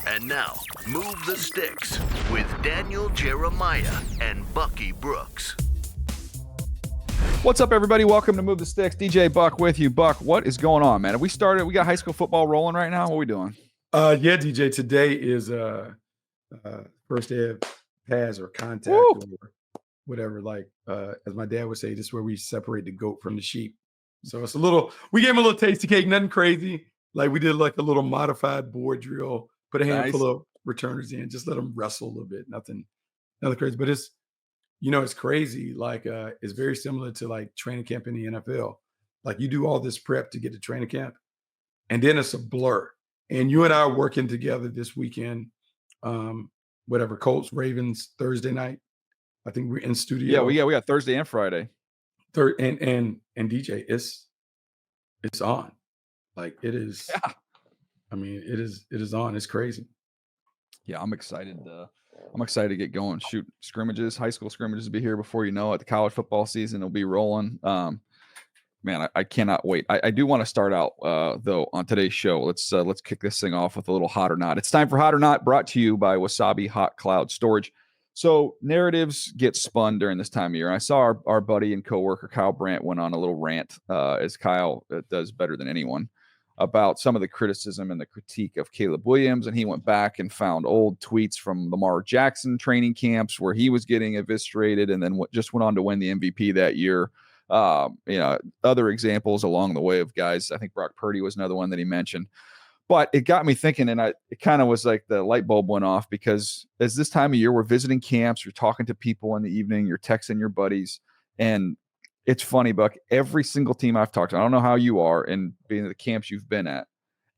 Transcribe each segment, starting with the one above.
And now, Move the Sticks with Daniel Jeremiah and Bucky Brooks. What's up, everybody? Welcome to Move the Sticks. DJ Buck with you. Buck, what is going on, man? Have we started? We got high school football rolling right now. What are we doing? Yeah, DJ. Today is first day of pass or contact Woo! or whatever. Like as my dad would say, this is where we separate the goat from the sheep. So it's a little. We gave him a little tasty cake, nothing crazy. Like we did like a little modified board drill. Put a handful of returners in, just let them wrestle a little bit. Nothing crazy. But it's, it's crazy. Like it's very similar to like training camp in the NFL. Like you do all this prep to get to training camp, and then it's a blur. And you and I are working together this weekend. Whatever, Colts, Ravens, Thursday night. I think we're in studio. Yeah, we got Thursday and Friday. And DJ, it's on. Like it is. Yeah. I mean, it is on. It's crazy. Yeah, I'm excited. I'm excited to get going. Shoot, scrimmages, high school scrimmages will be here before you know it. The college football season will be rolling. Man, I cannot wait. I do want to start out though on today's show. Let's kick this thing off with a little Hot or Not. It's time for Hot or Not, brought to you by Wasabi Hot Cloud Storage. So narratives get spun during this time of year. I saw our buddy and coworker Kyle Brandt went on a little rant, as Kyle does better than anyone, about some of the criticism and the critique of Caleb Williams. And he went back and found old tweets from Lamar Jackson training camps where he was getting eviscerated and then just went on to win the MVP that year. Other examples along the way of guys. I think Brock Purdy was another one that he mentioned. But it got me thinking, and it kind of was like the light bulb went off, because as this time of year, we're visiting camps, you're talking to people in the evening, you're texting your buddies, and it's funny, Buck. Every single team I've talked to, I don't know how you are in being at the camps you've been at,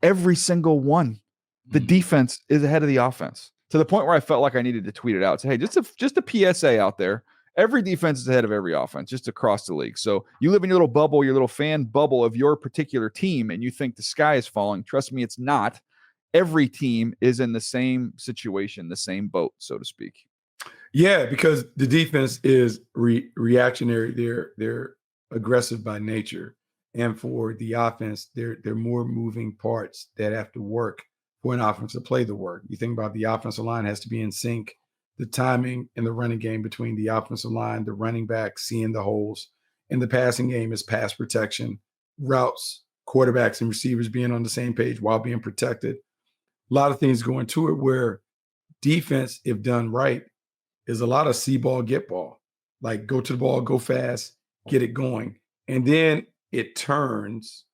every single one, the defense is ahead of the offense, to the point where I felt like I needed to tweet it out. Say, hey, just a PSA out there. Every defense is ahead of every offense, just across the league. So you live in your little bubble, your little fan bubble of your particular team, and you think the sky is falling. Trust me, it's not. Every team is in the same situation, the same boat, so to speak. Yeah, because the defense is reactionary. They're aggressive by nature. And for the offense, there are more moving parts that have to work for an offense to play the work. You think about the offensive line has to be in sync. The timing in the running game between the offensive line, the running back, seeing the holes. In the passing game is pass protection, routes, quarterbacks and receivers being on the same page while being protected. A lot of things go into it, where defense, if done right, is a lot of see ball, get ball. Like go to the ball, go fast, get it going. And then it turns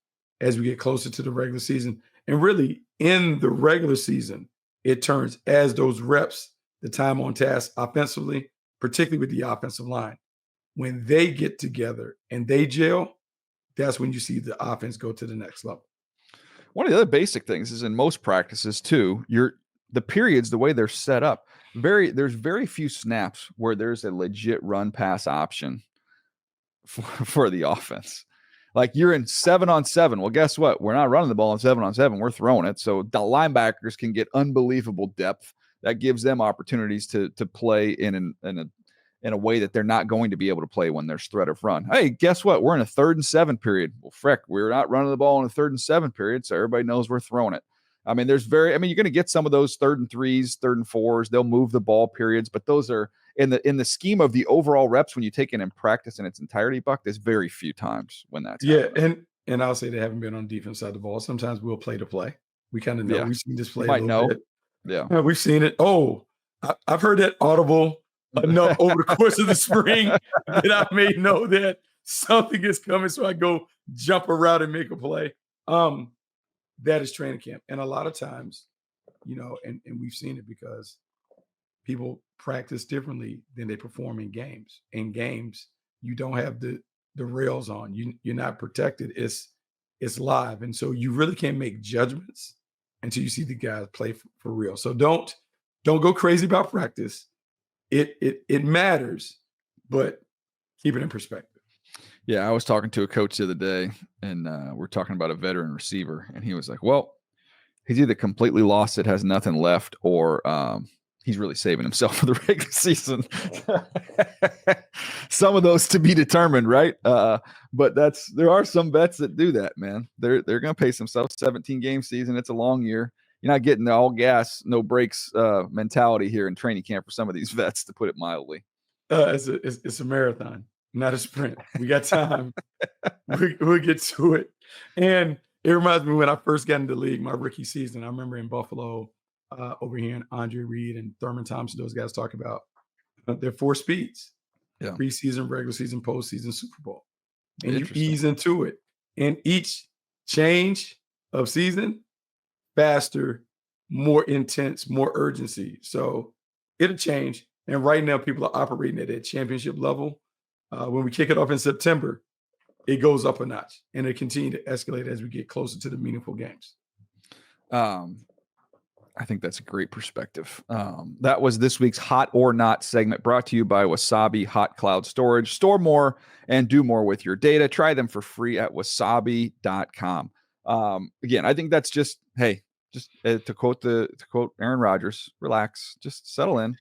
as we get closer to the regular season. And really in the regular season, it turns as those reps, the time on task offensively, particularly with the offensive line, when they get together and they gel, that's when you see the offense go to the next level. One of the other basic things is in most practices too, the periods, the way they're set up, there's very few snaps where there's a legit run pass option for the offense. Like you're in 7-on-7. Well, guess what? We're not running the ball in 7-on-7. We're throwing it. So the linebackers can get unbelievable depth. That gives them opportunities to play in a way that they're not going to be able to play when there's threat of run. Hey, guess what? We're in a 3rd and 7 period. Well, frick, we're not running the ball in a 3rd and 7 period, so everybody knows we're throwing it. I mean, you're going to get some of those 3rd and 3s, 3rd and 4s. They'll move the ball periods, but those are in the scheme of the overall reps when you take it in practice in its entirety, Buck. There's very few times when that's happening. And I'll say they haven't been on the defense side of the ball. Sometimes we'll play to play. We kind of know. Yeah. We've seen this play You a might little know. bit. Yeah, we've seen it. Oh, I've heard that audible enough over the course of the spring that I may know that something is coming. So I go jump a route and make a play. That is training camp. And a lot of times, and we've seen it because people practice differently than they perform in games. In games, you don't have the rails on. You're not protected. It's live. And so you really can't make judgments until you see the guys play for real. So don't go crazy about practice. It matters, but keep it in perspective. Yeah, I was talking to a coach the other day, and we're talking about a veteran receiver, and he was like, well, he's either completely lost it, has nothing left, or he's really saving himself for the regular season. Some of those to be determined, right? But there are some vets that do that, man. They're going to pace themselves. 17-game season. It's a long year. getting the all gas, no brakes mentality here in training camp for some of these vets, to put it mildly. It's a marathon, not a sprint. We got time. We'll get to it. And it reminds me when I first got into the league, my rookie season. I remember in Buffalo, over here, and Andre Reed and Thurman Thompson, those guys talk about their 4 speeds: preseason, regular season, postseason, Super Bowl. And you ease into it. And each change of season, faster, more intense, more urgency. So it'll change. And right now, people are operating at a championship level. When we kick it off in September, it goes up a notch, and it continue to escalate as we get closer to the meaningful games. I think that's a great perspective. That was this week's Hot or Not segment, brought to you by Wasabi Hot Cloud Storage. Store more and do more with your data. Try them for free at wasabi.com. Again, I think that's just to quote Aaron Rodgers, relax, just settle in.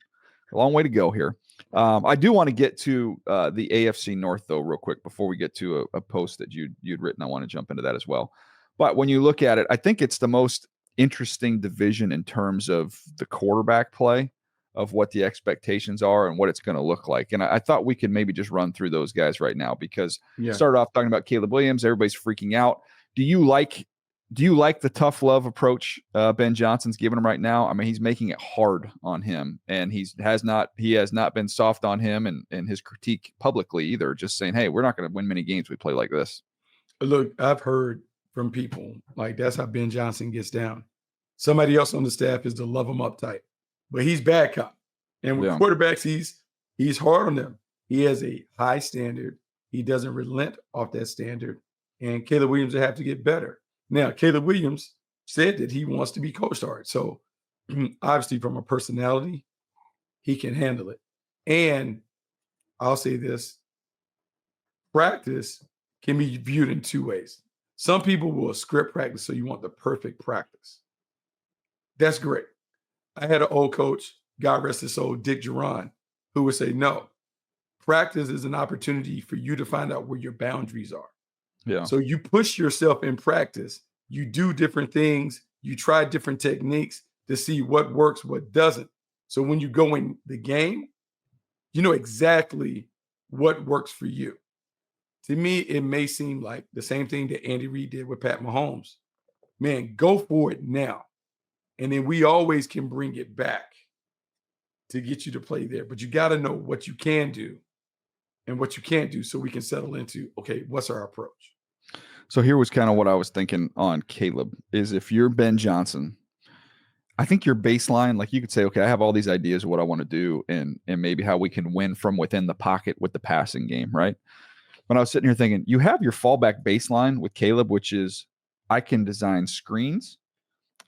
A long way to go here. I do want to get to the AFC North, though, real quick before we get to a post that you'd written. I want to jump into that as well. But when you look at it, I think it's the most interesting division in terms of the quarterback play, of what the expectations are and what it's going to look like. And I thought we could maybe just run through those guys right now, because started off talking about Caleb Williams. Everybody's freaking out. Do you like the tough love approach Ben Johnson's giving him right now? I mean, he's making it hard on him, and he has not been soft on him and his critique publicly either, just saying, hey, we're not going to win many games we play like this. Look, I've heard from people like that's how Ben Johnson gets down. Somebody else on the staff is to love him up type, but he's bad cop. And with quarterbacks, he's hard on them. He has a high standard. He doesn't relent off that standard. And Caleb Williams will have to get better. Now, Caleb Williams said that he wants to be coached hard. So obviously from a personality, he can handle it. And I'll say this, practice can be viewed in 2 ways. Some people will script practice, so you want the perfect practice. That's great. I had an old coach, God rest his soul, Dick Geron, who would say, no, practice is an opportunity for you to find out where your boundaries are. Yeah. So you push yourself in practice. You do different things. You try different techniques to see what works, what doesn't. So when you go in the game, you know exactly what works for you. To me, it may seem like the same thing that Andy Reid did with Pat Mahomes. Man, go for it now. And then we always can bring it back to get you to play there. But you got to know what you can do and what you can't do, so we can settle into, okay, what's our approach? So here was kind of what I was thinking on Caleb, is if you're Ben Johnson, I think your baseline, like you could say, okay, I have all these ideas of what I want to do and maybe how we can win from within the pocket with the passing game, right? When I was sitting here thinking, you have your fallback baseline with Caleb, which is I can design screens.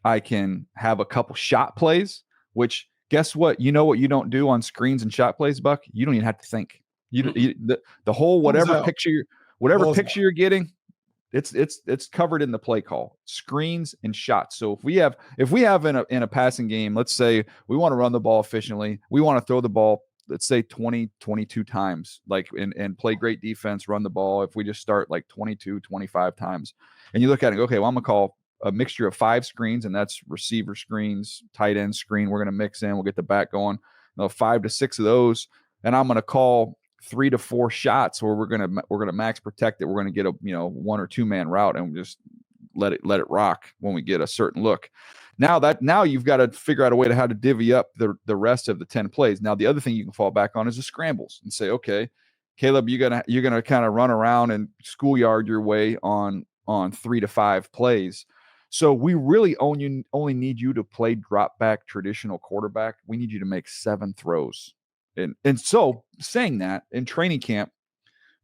I can have a couple shot plays, which guess what? You know what you don't do on screens and shot plays, Buck? You don't even have to think. The whole whatever picture you're getting, it's covered in the play call, screens and shots. So if we have in a passing game, let's say we want to run the ball efficiently, we want to throw the ball, let's say 20, 22 times, like and play great defense, run the ball. If we just start like 22, 25 times, and you look at it and go, okay, well, I'm gonna call a mixture of 5 screens, and that's receiver screens, tight end screen. We're gonna mix in. We'll get the back going. 5 to 6 of those, and I'm gonna call 3 to 4 shots where we're gonna max protect it. We're gonna get a 1 or 2 man route and just let it rock when we get a certain look. Now you've got to figure out a way to how to divvy up the rest of the 10 plays. Now the other thing you can fall back on is the scrambles and say, okay, Caleb, you're gonna kind of run around and schoolyard your way on 3 to 5 plays. So we really only need you to play drop back traditional quarterback. We need you to make 7 throws. And so saying that, in training camp,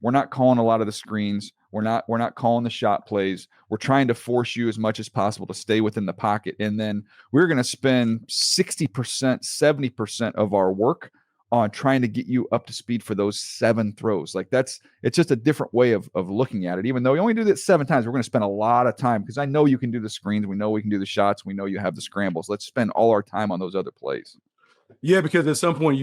we're not calling a lot of the screens. We're not calling the shot plays. We're trying to force you as much as possible to stay within the pocket. And then we're going to spend 60%, 70% of our work on trying to get you up to speed for those 7 throws. Like it's just a different way of looking at it. Even though we only do that 7 times, we're going to spend a lot of time, because I know you can do the screens. We know we can do the shots. We know you have the scrambles. Let's spend all our time on those other plays. Yeah, because at some point,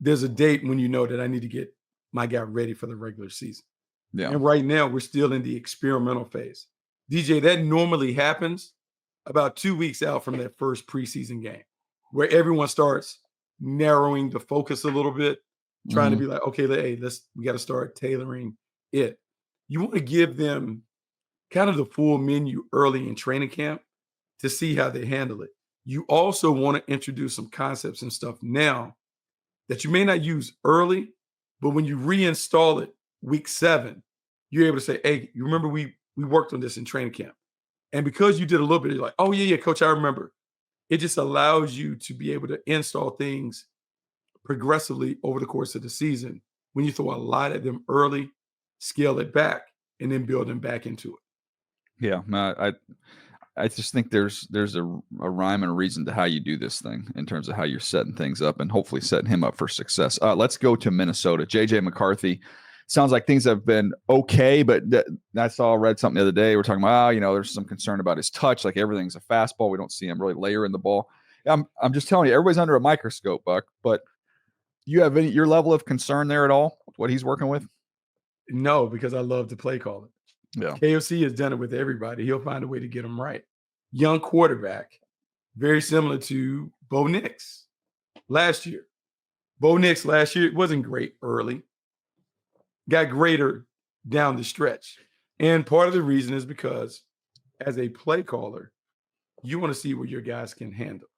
there's a date when you know that I need to get my guy ready for the regular season. Yeah. And right now we're still in the experimental phase. DJ, that normally happens about 2 weeks out from that first preseason game, where everyone starts narrowing the focus a little bit, trying to be like, okay, hey, we got to start tailoring it. You want to give them kind of the full menu early in training camp to see how they handle it. You also want to introduce some concepts and stuff now that you may not use early, but when you reinstall it week 7, you're able to say, hey, you remember we worked on this in training camp. And because you did a little bit, you're like, oh, yeah, coach, I remember. It just allows you to be able to install things progressively over the course of the season. When you throw a lot at them early, scale it back, and then build them back into it. Yeah, I just think there's a rhyme and a reason to how you do this thing in terms of how you're setting things up and hopefully setting him up for success. Let's go to Minnesota. JJ McCarthy. Sounds like things have been okay, but I read something the other day. We're talking about, there's some concern about his touch. Like everything's a fastball. We don't see him really layering the ball. I'm just telling you, everybody's under a microscope, Buck. But you have your level of concern there at all? What he's working with? No, because I love to play call it. Yeah. KOC has done it with everybody. He'll find a way to get them right. Young quarterback, very similar to Bo Nix last year. Bo Nix last year wasn't great early, got greater down the stretch. And part of the reason is because as a play caller, you want to see what your guys can handle.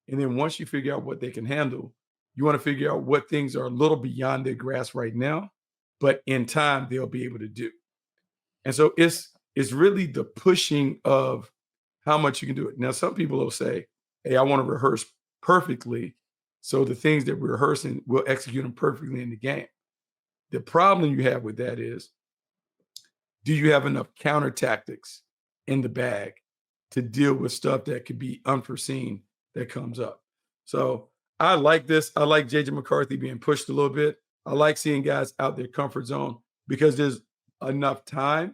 And then once you figure out what they can handle, you want to figure out what things are a little beyond their grasp right now, but in time they'll be able to do. And so it's really the pushing of how much you can do it. Now, some people will say, hey, I want to rehearse perfectly. So the things that we're rehearsing, we'll execute them perfectly in the game. The problem you have with that is, do you have enough counter tactics in the bag to deal with stuff that could be unforeseen that comes up? So I like this. I like JJ McCarthy being pushed a little bit. I like seeing guys out their comfort zone because there's enough time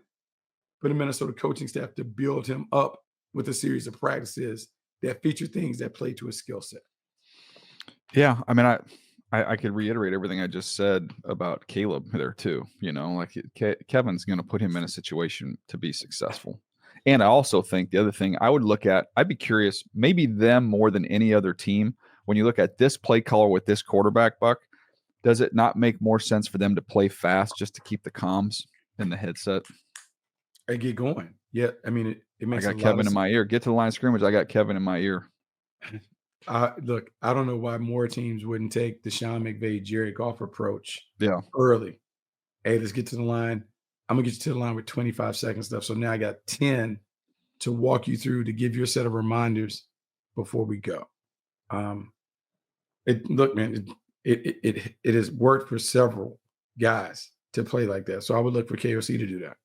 for the Minnesota coaching staff to build him up with a series of practices that feature things that play to his skill set. Yeah, I mean, I could reiterate everything I just said about Caleb there too. Kevin's going to put him in a situation to be successful. And I also think the other thing I would look at, I'd be curious, maybe them more than any other team, when you look at this play caller with this quarterback, Buck, does it not make more sense for them to play fast just to keep the comms in the headset? I get going. Yeah, I mean, it makes. I got Kevin in my ear. Get to the line of scrimmage. I got Kevin in my ear. Look, I don't know why more teams wouldn't take the Sean McVay, Jared Goff approach. Yeah, early. Hey, let's get to the line. I'm gonna get you to the line with 25 seconds left. So now I got 10 to walk you through to give you a set of reminders before we go. Look, man, it has worked for several guys to play like that. So I would look for KOC to do that.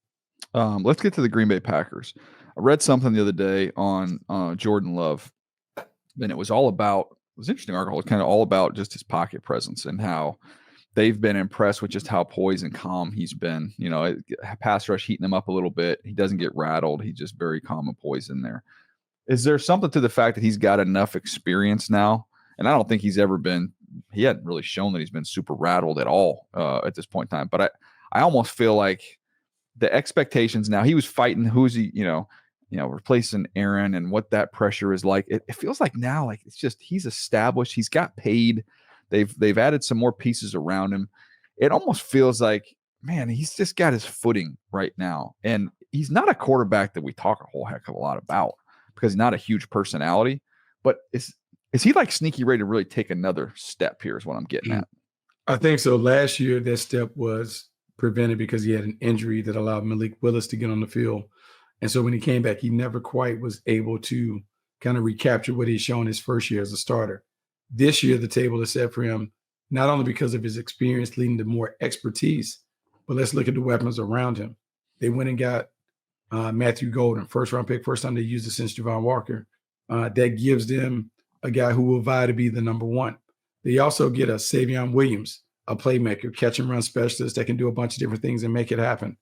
Let's get to the Green Bay Packers. I read something the other day on Jordan Love, and it was all about, it was an interesting article. It's kind of all about just his pocket presence and how they've been impressed with just how poised and calm he's been. Pass rush heating him up a little bit. He doesn't get rattled. He's just very calm and poised in there. Is there something to the fact that he's got enough experience now? And I don't think he hadn't really shown that he's been super rattled at all at this point in time. But I almost feel like the expectations now, he was fighting who's he, replacing Aaron and what that pressure is like. It feels like now, like it's just, he's established, he's got paid. They've added some more pieces around him. It almost feels like, man, he's just got his footing right now. And he's not a quarterback that we talk a whole heck of a lot about because he's not a huge personality, but is he like sneaky ready to really take another step here is what I'm getting at. I think so. Last year, that step was prevented because he had an injury that allowed Malik Willis to get on the field. And so when he came back, he never quite was able to kind of recapture what he's shown his first year as a starter. This year, the table is set for him, not only because of his experience leading to more expertise, but let's look at the weapons around him. They went and got Matthew Golden, first-round pick, first time they used it since Javon Walker. That gives them a guy who will vie to be the number one. They also get a Savion Williams, a playmaker, catch and run specialist that can do a bunch of different things and make it happen.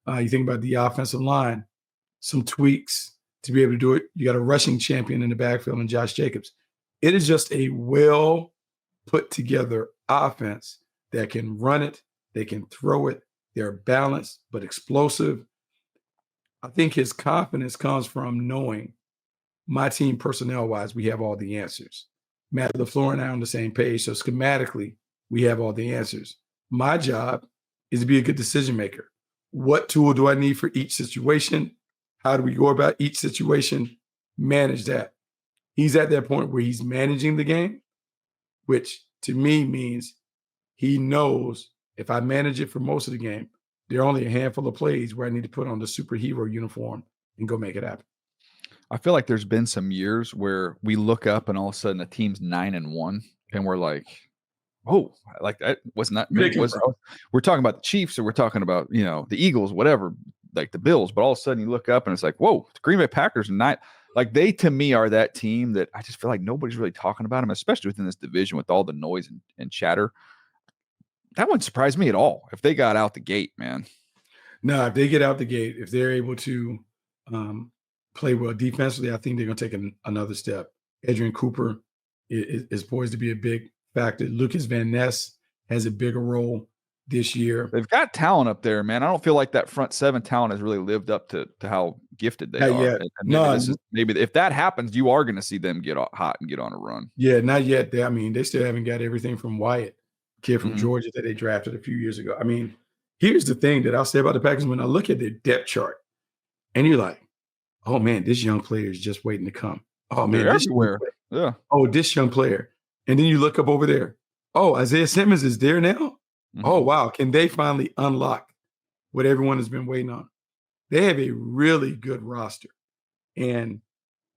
You think about the offensive line, some tweaks to be able to do it. You got a rushing champion in the backfield in Josh Jacobs. It is just a well put together offense that can run it, they can throw it, they're balanced but explosive. I think his confidence comes from knowing my team personnel-wise, we have all the answers. Matt LaFleur and I are on the same page, so schematically, we have all the answers. My job is to be a good decision maker. What tool do I need for each situation? How do we go about each situation? Manage that. He's at that point where he's managing the game, which to me means he knows if I manage it for most of the game, there are only a handful of plays where I need to put on the superhero uniform and go make it happen. I feel like there's been some years where we look up and all of a sudden the team's 9-1 and we're like, oh, like that was not maybe was we're talking about the Chiefs or we're talking about, the Eagles, whatever, like the Bills, but all of a sudden you look up and it's like, whoa, the Green Bay Packers are not like they to me are that team that I just feel like nobody's really talking about them, especially within this division with all the noise and chatter. That wouldn't surprise me at all if they got out the gate, man. No, if they get out the gate, if they're able to play well defensively, I think they're going to take another step. Adrian Cooper is poised to be a big factor. Lucas Van Ness has a bigger role this year. They've got talent up there, man. I don't feel like that front seven talent has really lived up to how gifted they are. Yet. And maybe if that happens, you are going to see them get hot and get on a run. Yeah, not yet. They still haven't got everything from Wyatt, kid from Georgia that they drafted a few years ago. I mean, here's the thing that I'll say about the Packers when I look at their depth chart, and you're like, oh man, this young player is just waiting to come. Oh man, they're everywhere. Yeah. Oh, this young player. And then you look up over there. Oh, Isaiah Simmons is there now. Oh, wow. Can they finally unlock what everyone has been waiting on? They have a really good roster. And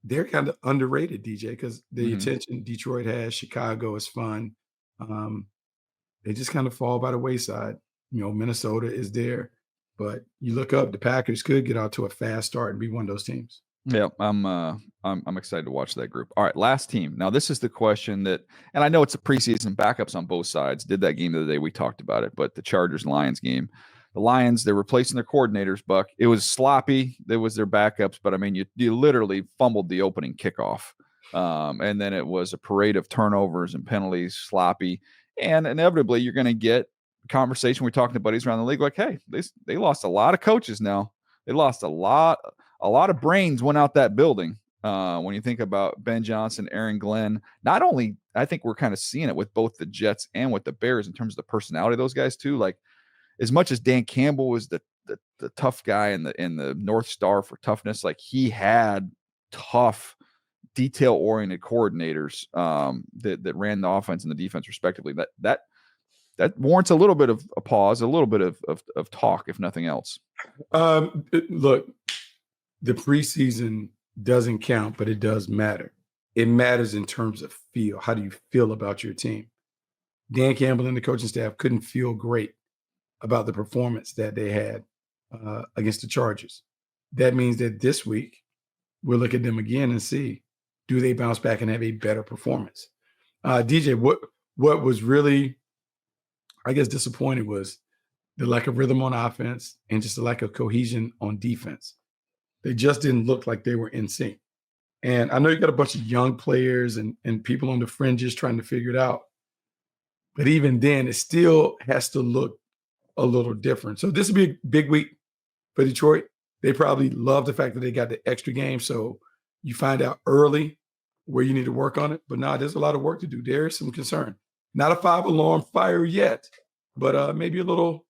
they're kind of underrated, DJ, because the attention Detroit has, Chicago is fun. They just kind of fall by the wayside. Minnesota is there. But you look up, the Packers could get out to a fast start and be one of those teams. Yeah, I'm excited to watch that group. All right, last team. Now, this is the question that, and I know it's a preseason backups on both sides. Did that game the other day, we talked about it, but the Chargers-Lions game. The Lions, they're replacing their coordinators, Buck. It was sloppy. There was their backups, but I mean, you literally fumbled the opening kickoff. And then it was a parade of turnovers and penalties, sloppy. And inevitably, you're going to get conversation. We're talking to buddies around the league like, hey, they lost a lot of coaches now. They lost a lot of brains went out that building. When you think about Ben Johnson, Aaron Glenn, not only I think we're kind of seeing it with both the Jets and with the Bears in terms of the personality of those guys too. Like as much as Dan Campbell was the tough guy in the North Star for toughness, like he had tough, detail-oriented coordinators that ran the offense and the defense respectively. That warrants a little bit of a pause, a little bit of talk, if nothing else. Look, the preseason doesn't count, but it does matter. It matters in terms of feel. How do you feel about your team? Dan Campbell and the coaching staff couldn't feel great about the performance that they had against the Chargers. That means that this week we'll look at them again and see, do they bounce back and have a better performance? DJ, what was really, I guess, disappointing was the lack of rhythm on offense and just the lack of cohesion on defense. They just didn't look like they were in sync. And I know you got a bunch of young players and people on the fringes trying to figure it out. But even then, it still has to look a little different. So this will be a big week for Detroit. They probably love the fact that they got the extra game. So you find out early where you need to work on it. But now there's a lot of work to do. There is some concern. Not a 5-alarm fire yet, but maybe a little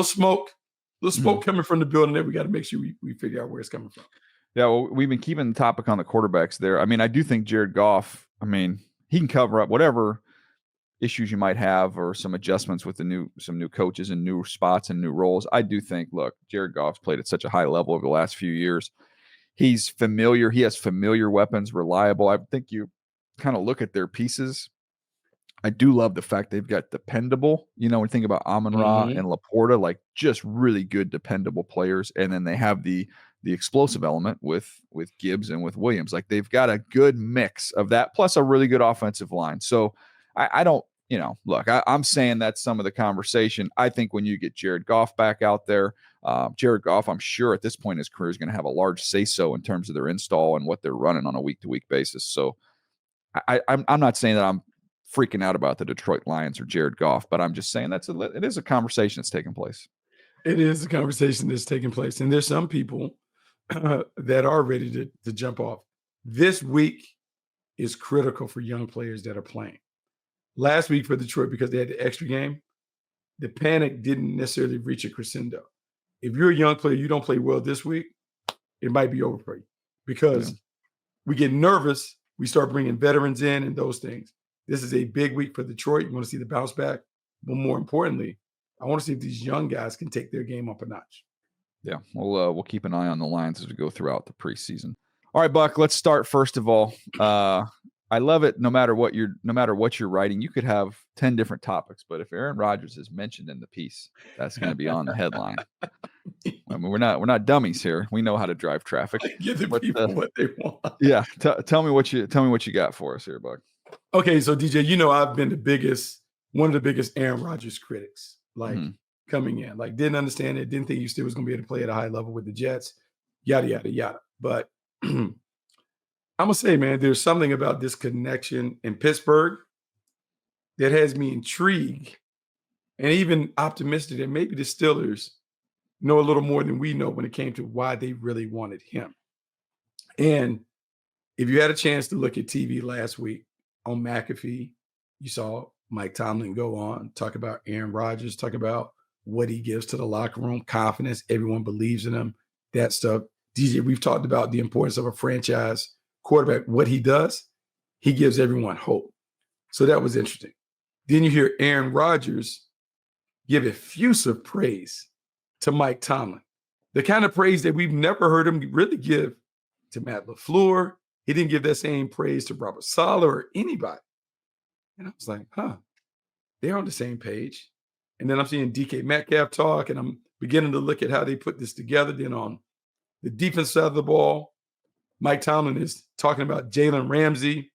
smoke. Little smoke coming from the building that we got to make sure we figure out where it's coming from. Yeah, well, we've been keeping the topic on the quarterbacks there. I mean, I do think Jared Goff, he can cover up whatever issues you might have or some adjustments with some new coaches and new spots and new roles. I do think, look, Jared Goff's played at such a high level over the last few years. He's familiar. He has familiar weapons, reliable. I think you kind of look at their pieces. I do love the fact they've got dependable, when you think about Amon-Ra and Laporta, like just really good, dependable players. And then they have the explosive element with Gibbs and with Williams. Like they've got a good mix of that, plus a really good offensive line. So I don't, look, I'm saying that's some of the conversation. I think when you get Jared Goff back out there, Jared Goff, I'm sure at this point in his career is going to have a large say-so in terms of their install and what they're running on a week-to-week basis. So I'm not saying that I'm freaking out about the Detroit Lions or Jared Goff, but I'm just saying it is a conversation that's taking place. It is a conversation that's taking place. And there's some people that are ready to jump off. This week is critical for young players that are playing. Last week for Detroit, because they had the extra game, the panic didn't necessarily reach a crescendo. If you're a young player, you don't play well this week, it might be over for you because we get nervous. We start bringing veterans in and those things. This is a big week for Detroit. You want to see the bounce back. But more importantly, I want to see if these young guys can take their game up a notch. Yeah, we'll keep an eye on the lines as we go throughout the preseason. All right, Buck, let's start first of all. I love it no matter what you're writing. You could have 10 different topics, but if Aaron Rodgers is mentioned in the piece, that's going to be on the headline. I mean, we're not dummies here. We know how to drive traffic. Give the people what they want. Yeah, tell me what you got for us here, Buck. Okay, so DJ, I've been one of the biggest Aaron Rodgers critics. Coming in, didn't understand it, didn't think he still was going to be able to play at a high level with the Jets, yada yada yada. But I'm gonna say, man, there's something about this connection in Pittsburgh that has me intrigued and even optimistic that maybe the Steelers know a little more than we know when it came to why they really wanted him. And if you had a chance to look at TV last week on McAfee, you saw Mike Tomlin go on, talk about Aaron Rodgers, talk about what he gives to the locker room, confidence, everyone believes in him, that stuff. DJ, we've talked about the importance of a franchise quarterback. What he does, he gives everyone hope. So that was interesting. Then you hear Aaron Rodgers give effusive praise to Mike Tomlin, the kind of praise that we've never heard him really give to Matt LaFleur. He didn't give that same praise to Robert Saleh or anybody. And I was like, they're on the same page. And then I'm seeing DK Metcalf talk, and I'm beginning to look at how they put this together. Then on the defense side of the ball, Mike Tomlin is talking about Jalen Ramsey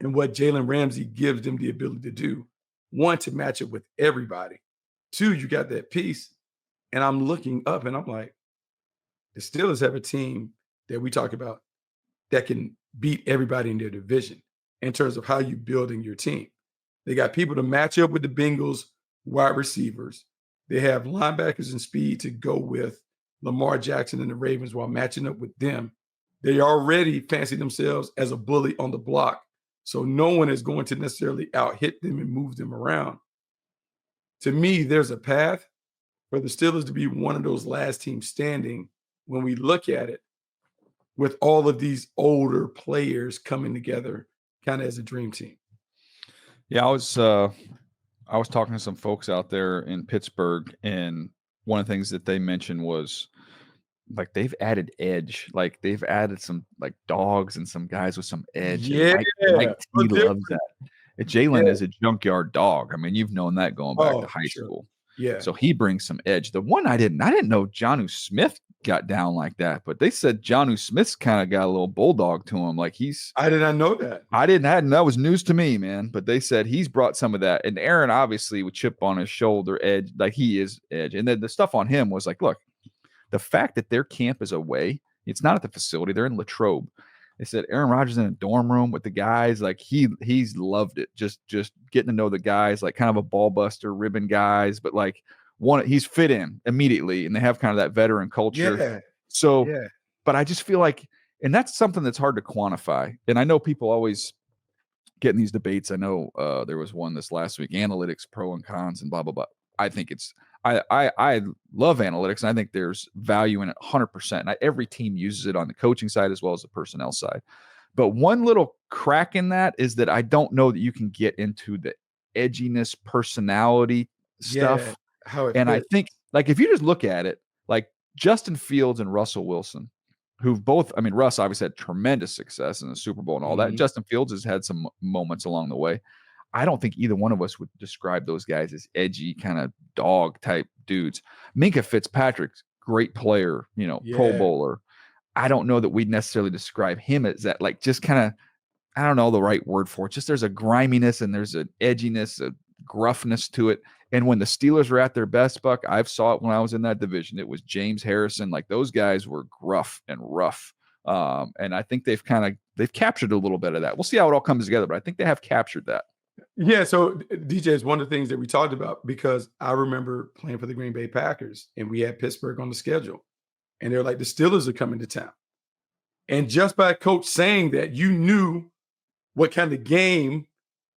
and what Jalen Ramsey gives them the ability to do. One, to match up with everybody. Two, you got that piece. And I'm looking up, and I'm like, the Steelers have a team that we talk about that can beat everybody in their division in terms of how you're building your team. They got people to match up with the Bengals wide receivers. They have linebackers and speed to go with Lamar Jackson and the Ravens while matching up with them. They already fancy themselves as a bully on the block. So no one is going to necessarily out-hit them and move them around. To me, there's a path for the Steelers to be one of those last teams standing when we look at it with all of these older players coming together kind of as a dream team. Yeah, I was talking to some folks out there in Pittsburgh, and one of the things that they mentioned was they've added edge. They've added some dogs and some guys with some edge. Yeah. Mike T loves that. Jalen is a junkyard dog. I mean, you've known that going back to high school. Yeah. So he brings some edge. The one I didn't know Jonnu Smith got down like that, but they said Jonnu Smith's kind of got a little bulldog to him. I did not know that. That was news to me, man. But they said he's brought some of that. And Aaron, obviously, with chip on his shoulder, edge, he is edge. And then the stuff on him was look, the fact that their camp is away, it's not at the facility, they're in Latrobe. They said Aaron Rodgers in a dorm room with the guys, he's loved it. Just getting to know the guys, kind of a ball buster, ribbon guys, but he's fit in immediately, and they have kind of that veteran culture. Yeah. So, but I just feel and that's something that's hard to quantify. And I know people always get in these debates. I know there was one this last week, analytics, pro and cons, and blah blah blah. I think I love analytics, and I think there's value in it 100%. Every team uses it on the coaching side as well as the personnel side. But one little crack in that is that I don't know that you can get into the edginess, personality stuff. How it and fits. I think, if you just look at it, Justin Fields and Russell Wilson, who've both, Russ obviously had tremendous success in the Super Bowl and all that. Justin Fields has had some moments along the way. I don't think either one of us would describe those guys as edgy, kind of dog type dudes. Minkah Fitzpatrick's great player, Pro Bowler. I don't know that we'd necessarily describe him as that, just kind of, I don't know the right word for it. Just there's a griminess and there's an edginess, a gruffness to it. And when the Steelers were at their best, Buck, I saw it when I was in that division. It was James Harrison. Those guys were gruff and rough. And I think they've captured a little bit of that. We'll see how it all comes together, but I think they have captured that. Yeah, so DJ is one of the things that we talked about, because I remember playing for the Green Bay Packers and we had Pittsburgh on the schedule, and they're like, the Steelers are coming to town. And just by coach saying that, you knew what kind of game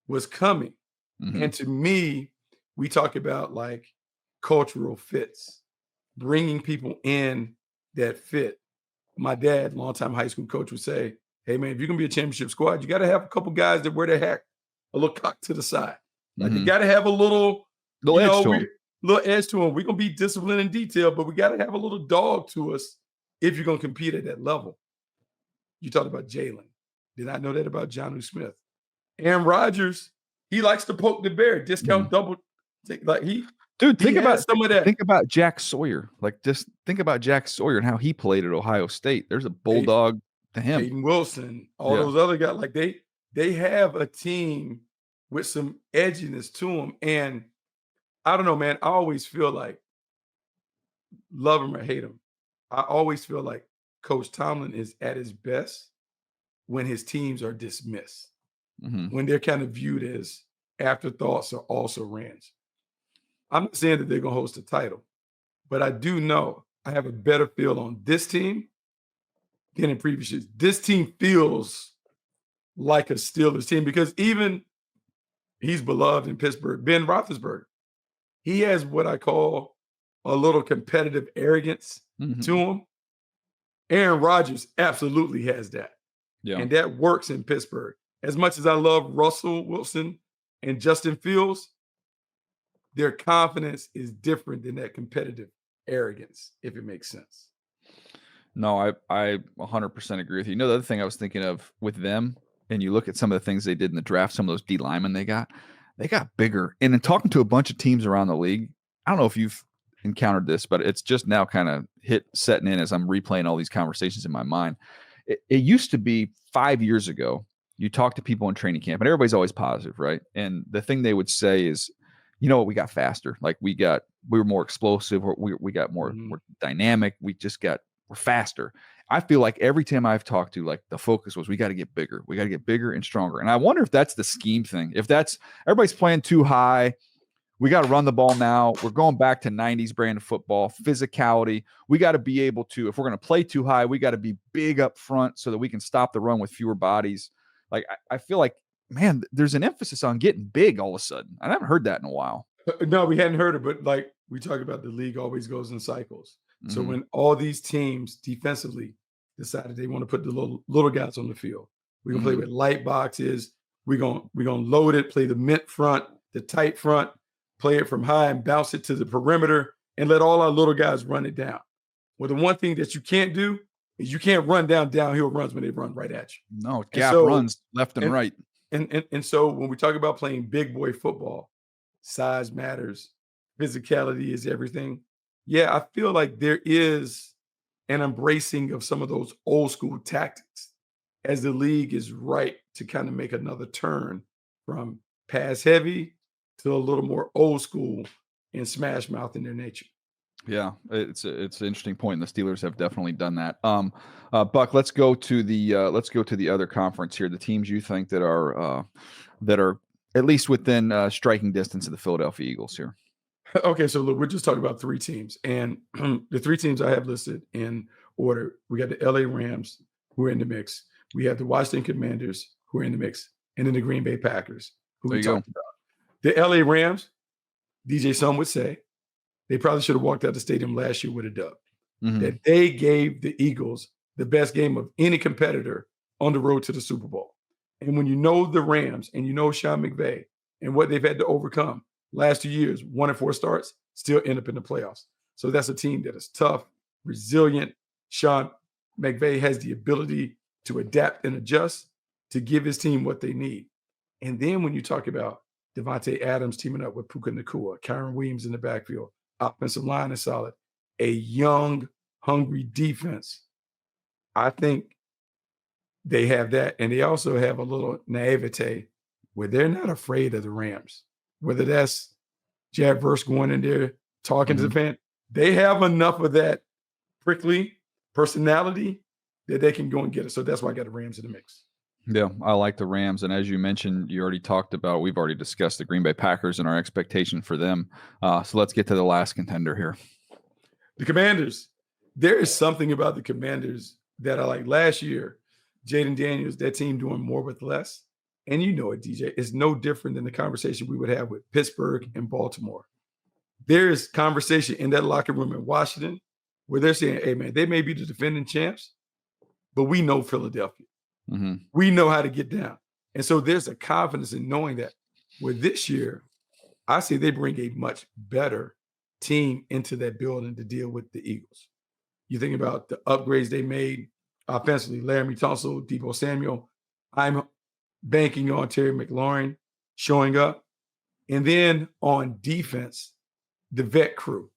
was coming. Mhm. And to me, we talk about like cultural fits, bringing people in that fit. My dad, longtime high school coach, would say, hey, man, if you're going to be a championship squad, you got to have a couple guys that wear their hat a little cocked to the side. Like they Mhm. got to have a little, Little edge to 'em. little edge to them. We're going to be disciplined in detail, but we got to have a little dog to us if you're going to compete at that level. You talked about Jalen. Did I know that about Jonnu Smith? Aaron Rodgers, he likes to poke the bear, discount double. Like Dude, he has some of that. Think about Jack Sawyer. Like, just think about Jack Sawyer and how he played at Ohio State. There's a bulldog to him. Peyton Wilson, all those other guys, like they have a team with some edginess to them. And I don't know, man. I always feel like, love him or hate him, I always feel like Coach Tomlin is at his best when his teams are dismissed, when they're kind of viewed as afterthoughts or also rans. I'm not saying that they're going to host a title, but I do know I have a better feel on this team than in previous years. This team feels like a Steelers team because even he's beloved in Pittsburgh, Ben Roethlisberger, he has what I call a little competitive arrogance to him. Aaron Rodgers absolutely has that. Yeah. And that works in Pittsburgh. As much as I love Russell Wilson and Justin Fields, their confidence is different than that competitive arrogance, if it makes sense. No, I 100% agree with you. You know, the other thing I was thinking of with them, and you look at some of the things they did in the draft, some of those D linemen they got bigger. And in talking to a bunch of teams around the league, I don't know if you've encountered this, but it's just now kind of setting in as I'm replaying all these conversations in my mind. It used to be 5 years ago, you talk to people in training camp and everybody's always positive, right? And the thing they would say is, you know what, we got faster. Like we were more explosive, or we got more dynamic. We're faster. I feel like every time I've talked to, like, the focus was, we got to get bigger. We got to get bigger and stronger. And I wonder if that's the scheme thing. If that's everybody's playing too high, we got to run the ball now. We're going back to 90s brand of football, physicality. We got to be able to, if we're going to play too high, we got to be big up front so that we can stop the run with fewer bodies. Like, I feel like, man, there's an emphasis on getting big all of a sudden. I haven't heard that in a while. No, we hadn't heard it, but like we talk about, the league always goes in cycles. So when all these teams defensively decided they want to put the little guys on the field, we're gonna play with light boxes. We're gonna load it, play the mint front, the tight front, play it from high and bounce it to the perimeter, and let all our little guys run it down. Well, the one thing that you can't do is you can't run downhill runs when they run right at you. No, gap runs left and right. And so when we talk about playing big boy football, size matters, physicality is everything. Yeah, I feel like there is an embracing of some of those old school tactics as the league is right to kind of make another turn from pass heavy to a little more old school and smash mouth in their nature. Yeah, it's an interesting point. And the Steelers have definitely done that. Buck, let's go to the other conference here. The teams you think that are at least within striking distance of the Philadelphia Eagles here. Okay, so look, we're just talking about three teams, and the three teams I have listed in order. We got the LA Rams, who are in the mix. We have the Washington Commanders, who are in the mix, and then the Green Bay Packers, who we talked about. The LA Rams, DJ Sum would say, they probably should have walked out the stadium last year with a dub. That they gave the Eagles the best game of any competitor on the road to the Super Bowl. And when you know the Rams and you know Sean McVay and what they've had to overcome last 2 years, 1-4 starts, still end up in the playoffs. So that's a team that is tough, resilient. Sean McVay has the ability to adapt and adjust to give his team what they need. And then when you talk about Devontae Adams teaming up with Puka Nacua, Kyron Williams in the backfield, offensive line is solid, a young, hungry defense, I think they have that. And they also have a little naivete where they're not afraid of the Rams. Whether that's Jared Verse going in there talking to the fan, they have enough of that prickly personality that they can go and get it. So that's why I got the Rams in the mix. Yeah, I like the Rams. And as you mentioned, we've already discussed the Green Bay Packers and our expectation for them. So let's get to the last contender here. The Commanders. There is something about the Commanders that are like last year, Jaden Daniels, that team doing more with less. And you know it, DJ, it's no different than the conversation we would have with Pittsburgh and Baltimore. There's conversation in that locker room in Washington where they're saying, hey, man, they may be the defending champs, but we know Philadelphia. Mm-hmm. We know how to get down. And so there's a confidence in knowing that. With this year, I say they bring a much better team into that building to deal with the Eagles. You think about the upgrades they made offensively, Laramie Tunsil, Deebo Samuel. I'm banking on Terry McLaurin showing up. And then on defense, the vet crew.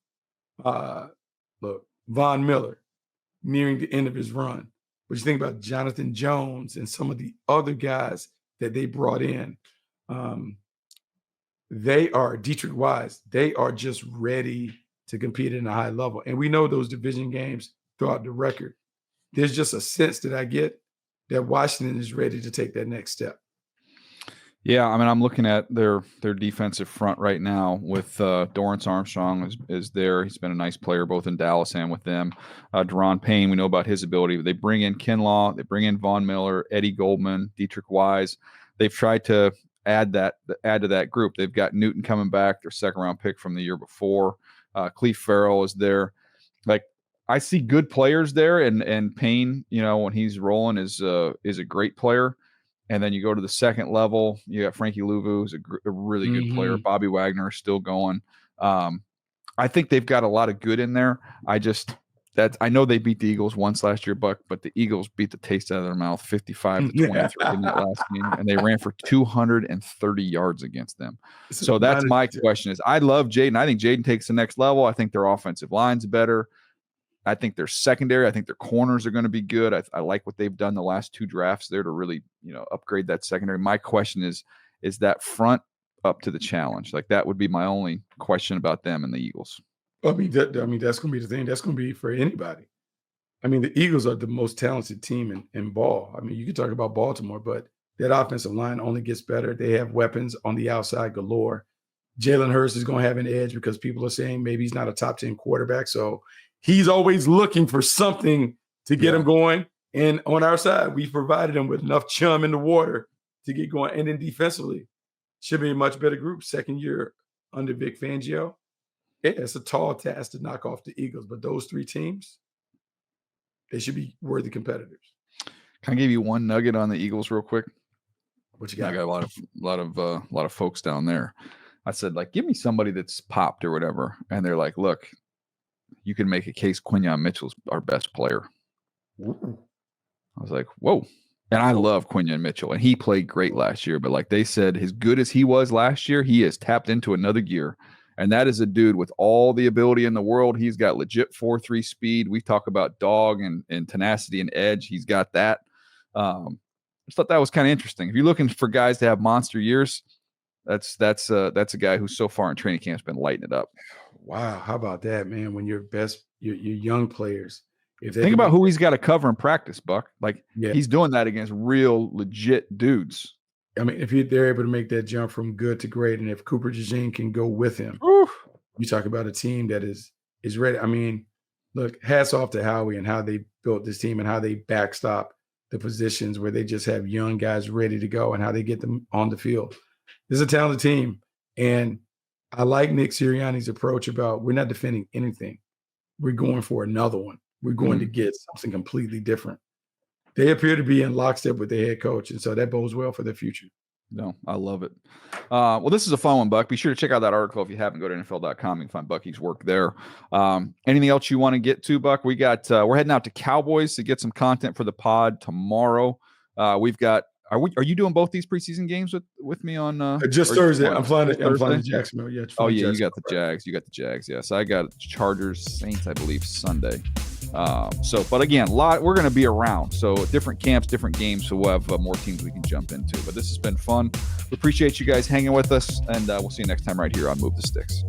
Look, Von Miller nearing the end of his run. But you think about Jonathan Jones and some of the other guys that they brought in. They are Dietrich Wise. They are just ready to compete at a high level. And we know those division games throughout the record. There's just a sense that I get that Washington is ready to take that next step. Yeah, I mean, I'm looking at their defensive front right now with Dorrance Armstrong is there. He's been a nice player both in Dallas and with them. Deron Payne, we know about his ability. They bring in Kinlaw, they bring in Von Miller, Eddie Goldman, Dietrich Wise. They've tried to add to that group. They've got Newton coming back, their second-round pick from the year before. Cleve Farrell is there. Like, I see good players there, and Payne, you know, when he's rolling, is a great player. And then you go to the second level, you got Frankie Louvu, who's a really good player. Bobby Wagner is still going. I think they've got a lot of good in there. I know they beat the Eagles once last year, Buck, but the Eagles beat the taste out of their mouth 55-23 in that last game, and they ran for 230 yards against them. So that's my question is, I love Jaden. I think Jaden takes the next level. I think their offensive line's better. I think their secondary, I think their corners are going to be good. I like what they've done the last two drafts there to really, you know, upgrade that secondary. My question is that front up to the challenge? Like, that would be my only question about them and the Eagles. I mean, that's going to be the thing. That's going to be for anybody. I mean, the Eagles are the most talented team in ball. I mean, you could talk about Baltimore, but that offensive line only gets better. They have weapons on the outside galore. Jalen Hurts is going to have an edge because people are saying maybe he's not a top 10 quarterback. So he's always looking for something to get him going. And on our side, we've provided him with enough chum in the water to get going. And then defensively, should be a much better group. Second year under Vic Fangio. Yeah, it's a tall task to knock off the Eagles, but those three teams, they should be worthy competitors. Can I give you one nugget on the Eagles real quick? What you got? I got a lot of folks down there. I said, like, give me somebody that's popped or whatever, and they're like, look, you can make a case Quinyon Mitchell's our best player. Ooh. I was like, whoa. And I love Quinyon Mitchell, and he played great last year. But like they said, as good as he was last year, he has tapped into another gear. And that is a dude with all the ability in the world. He's got legit 4.3 speed. We talk about dog and tenacity and edge. He's got that. I just thought that was kind of interesting. If you're looking for guys to have monster years, that's a guy who so far in training camp has been lighting it up. Wow, how about that, man? When your young players, if they think about who he's got to cover in practice, Buck. Like, he's doing that against real legit dudes. I mean, if they're able to make that jump from good to great, and if Cooper DeJean can go with him, you talk about a team that is ready. I mean, look, hats off to Howie and how they built this team and how they backstop the positions where they just have young guys ready to go and how they get them on the field. This is a talented team, and I like Nick Sirianni's approach about we're not defending anything. We're going for another one. We're going to get something completely different. They appear to be in lockstep with their head coach, and so that bodes well for their future. No, I love it. Well, this is a fun one, Buck. Be sure to check out that article if you haven't. Go to NFL.com. You can find Bucky's work there. Anything else you want to get to, Buck? We got we're heading out to Cowboys to get some content for the pod tomorrow. We've got. Are you doing both these preseason games with me on? Just Thursday. I'm flying to Jacksonville. Yeah. Oh yeah, you got the Jags. You got the Jags. Yes, I got Chargers, Saints. I believe Sunday. But again, we're going to be around. So different camps, different games. So we'll have more teams we can jump into. But this has been fun. We appreciate you guys hanging with us, and we'll see you next time right here on Move the Sticks.